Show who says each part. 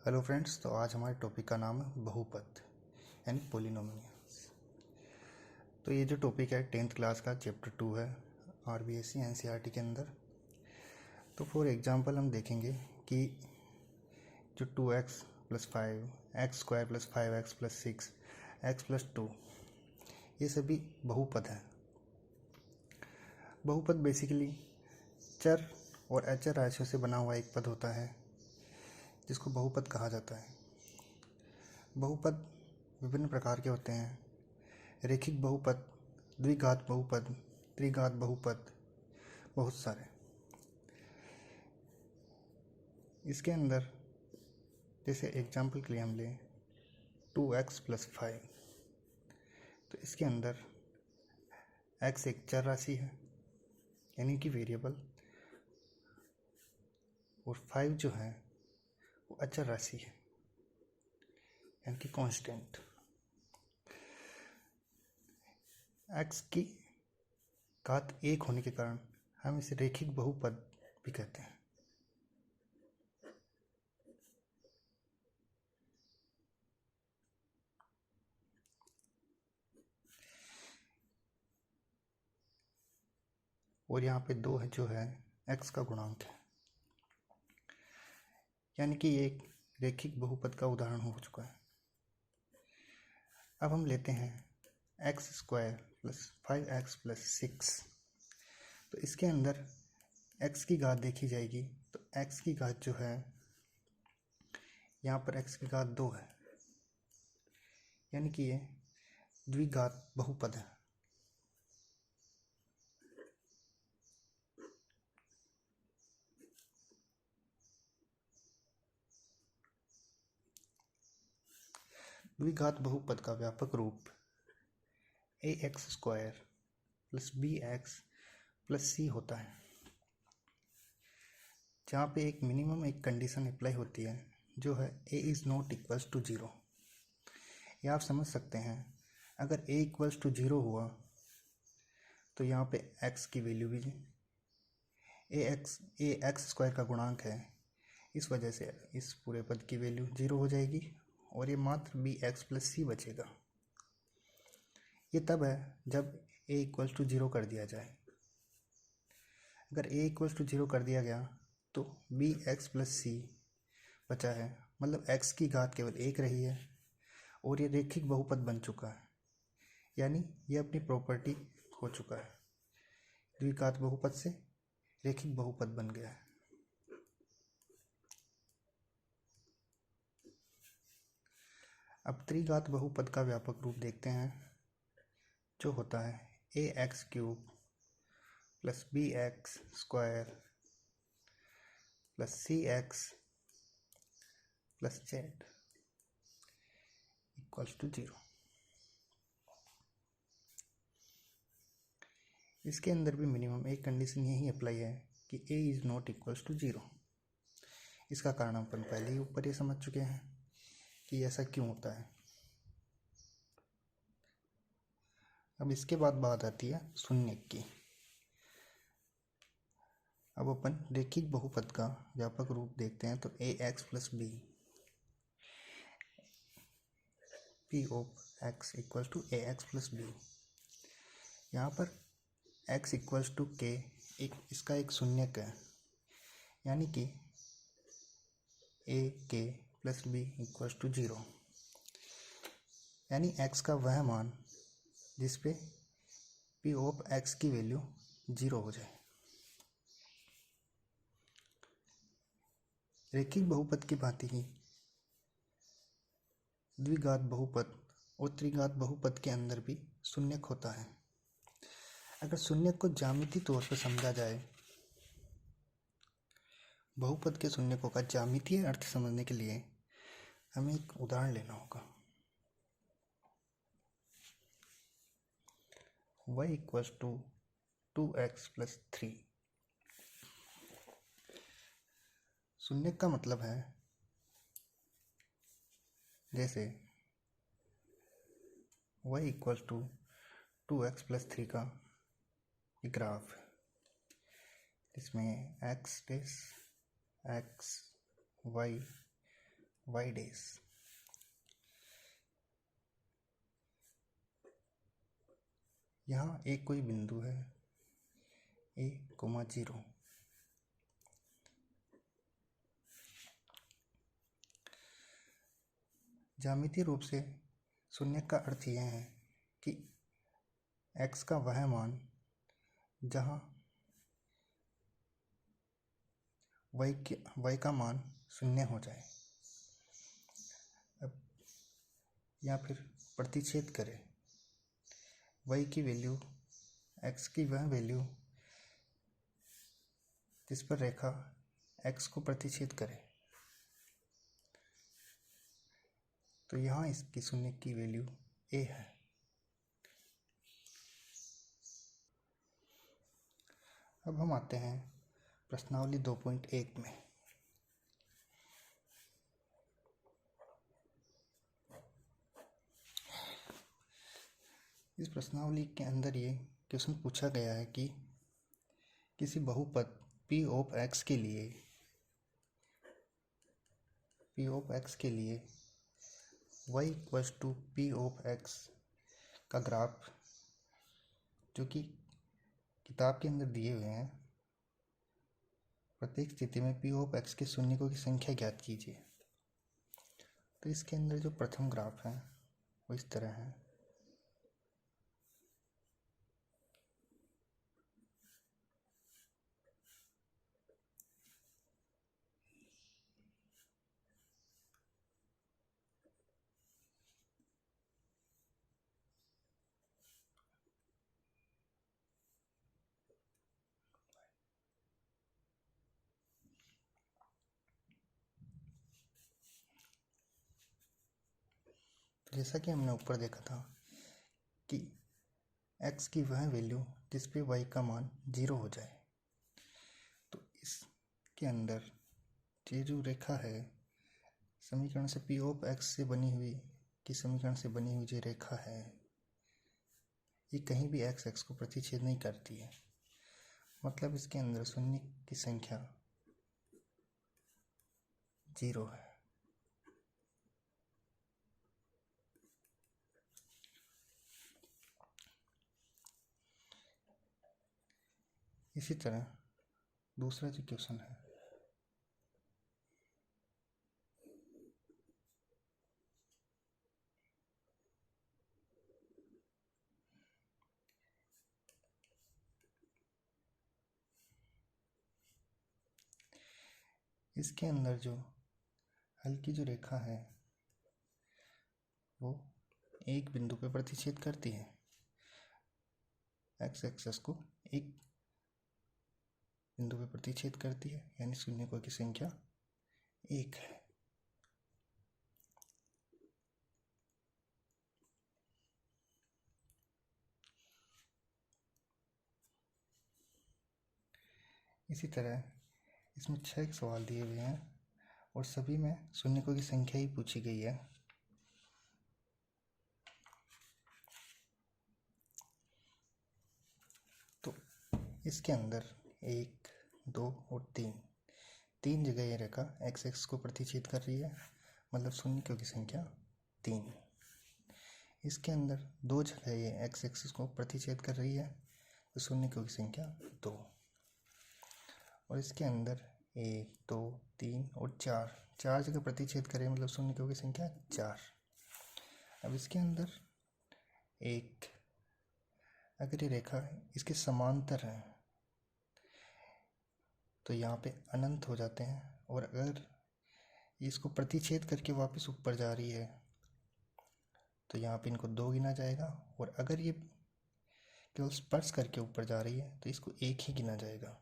Speaker 1: Hello friends, तो आज हमारे टॉपिक का नाम है बहुपद यानी पोलिनोमियल्स। तो ये जो टॉपिक है 10th क्लास का चैप्टर 2 है आरबीएससी एनसीईआरटी के अंदर। तो फॉर एग्जांपल हम देखेंगे कि जो 2x + 5, x² + 5x + 6, x + 2 ये सभी बहुपद हैं। बहुपद बेसिकली चर और अचर राशियों से बना हुआ एक पद होता है जिसको बहुपद कहा जाता है। बहुपद विभिन्न प्रकार के होते हैं। रेखिक बहुपद, द्विघात बहुपद, त्रिघात बहुपद, बहुत सारे। इसके अंदर जैसे एग्जाम्पल के लिए हम लें 2x + 5, तो इसके अंदर x एक चर राशि है यानी कि वेरिएबल, और 5 जो है वो अचर राशि है यानी कि कांस्टेंट। x की घात 1 होने के कारण हम इसे रेखिक बहुपद भी कहते हैं। और यहाँ पे 2 जो है x का गुणांक है, यानी कि ये एक रेखिक बहुपद का उदाहरण हो चुका है। अब हम लेते हैं x² + 5x + 6। तो इसके अंदर x की घात देखी जाएगी तो x की घात जो है यहाँ पर x की घात 2 है, यानी कि ये द्विघात बहुपद है। द्विघात बहुपद का व्यापक रूप ax² + bx + c होता है, जहाँ पे एक मिनिमम एक कंडीशन अप्लाई होती है जो है a ≠ = 0। ये आप समझ सकते हैं, अगर a = 0 हुआ तो यहाँ पे x की वैल्यू भी ax² का गुणांक है, इस वजह से इस पूरे पद की वैल्यू 0 हो जाएगी और ये मात्र bx + c बचेगा। ये तब है जब a = 0 कर दिया जाए। अगर a = 0 कर दिया गया तो bx + c बचा है, मतलब x की घात केवल 1 रही है और ये रेखिक बहुपद बन चुका है, यानी ये अपनी प्रॉपर्टी हो चुका है। द्विघात बहुपद से रेखिक बहुपद बन गया है। अब त्रिघात बहुपद का व्यापक रूप देखते हैं, जो होता है ax³ + bx² + cx + z = 0। इसके अंदर भी मिनिमम एक कंडीशन यही अप्लाई है कि a ≠ = 0। इसका कारण अपन पहले ही ऊपर ये समझ चुके हैं कि ऐसा क्यों होता है। अब इसके बाद बात आती है शून्य की। अब अपन रेखिक बहुपद का व्यापक रूप देखते हैं तो ax + b p(x) = ax + b। यहाँ पर x = k इसका एक शून्यक है, यानी कि ak + b = 0, यानी x का वह मान जिस पे p(x) की वैल्यू 0 हो जाए। रेखिक बहुपद की भांति ही द्विघात बहुपद और त्रिघात बहुपद के अंदर भी शून्यक होता है। अगर शून्यक को ज्यामितीय तौर पर समझा जाए, बहुपद के शून्यकों का ज्यामितीय अर्थ समझने के लिए हमें एक उदाहरण लेना होगा। y = 2x + 3। शून्यक का मतलब है जैसे y = 2x + 3 का ग्राफ, इसमें x, y y डैश। यहाँ एक कोई बिंदु है a, 0। ज्यामितीय रूप से शून्य का अर्थ यह है कि x का वह मान जहाँ y का मान शून्य हो जाए। अब या फिर प्रतिच्छेद करें y की वैल्यू, x की वह वैल्यू जिस पर रेखा x को प्रतिच्छेद करे। तो यहाँ इसकी शून्य की वैल्यू a है। अब हम आते हैं प्रश्नावली 2.1 में। इस प्रश्नावली के अंदर ये क्वेश्चन पूछा गया है कि किसी बहुपद p ऑफ x के लिए y equals to p of x का ग्राफ जो कि किताब के अंदर दिए हुए हैं, प्रत्येक स्थिति में p ऑफ x के शून्यकों की संख्या ज्ञात कीजिए। तो इसके अंदर जो प्रथम ग्राफ है वो इस तरह है। जैसा कि हमने ऊपर देखा था कि x की वह वैल्यू जिस पे y का मान 0 हो जाए। तो इसके अंदर ये जो रेखा है समीकरण से p ऑफ x से बनी हुई कि समीकरण से बनी हुई जो रेखा है ये कहीं भी x को प्रतिच्छेद नहीं करती है। मतलब इसके अंदर शून्य की संख्या 0 है। इसी तरह दूसरा जो क्वेश्चन है इसके अंदर जो हल्की जो रेखा है वो एक बिंदु पे प्रतिच्छेद करती है। x एक्सिस को एक बिंदु पे प्रतिच्छेद करती है, यानी शून्यकों की संख्या 1 है। इसी तरह इसमें 6 सवाल दिए हुए हैं और सभी में शून्यकों की संख्या ही पूछी गई है। तो इसके अंदर 1, 2 और 3 जगह ये रेखा x को प्रतिच्छेद कर रही है, मतलब शून्यकों की संख्या 3। इसके अंदर 2 जगह ये x एक्सिस को प्रतिच्छेद कर रही है, तो शून्यकों की संख्या 2। और इसके अंदर 1, 2, 3 और 4 जगह प्रतिच्छेद करें, मतलब शून्यकों की संख्या 4। अब इसके अंदर एक अगर ये रेखा इसके समांतर है तो यहाँ पे अनंत हो जाते हैं, और अगर इसको प्रतिच्छेद करके वापस ऊपर जा रही है तो यहाँ पे इनको 2 गिना जाएगा, और अगर ये केवल स्पर्श करके ऊपर जा रही है तो इसको 1 ही गिना जाएगा।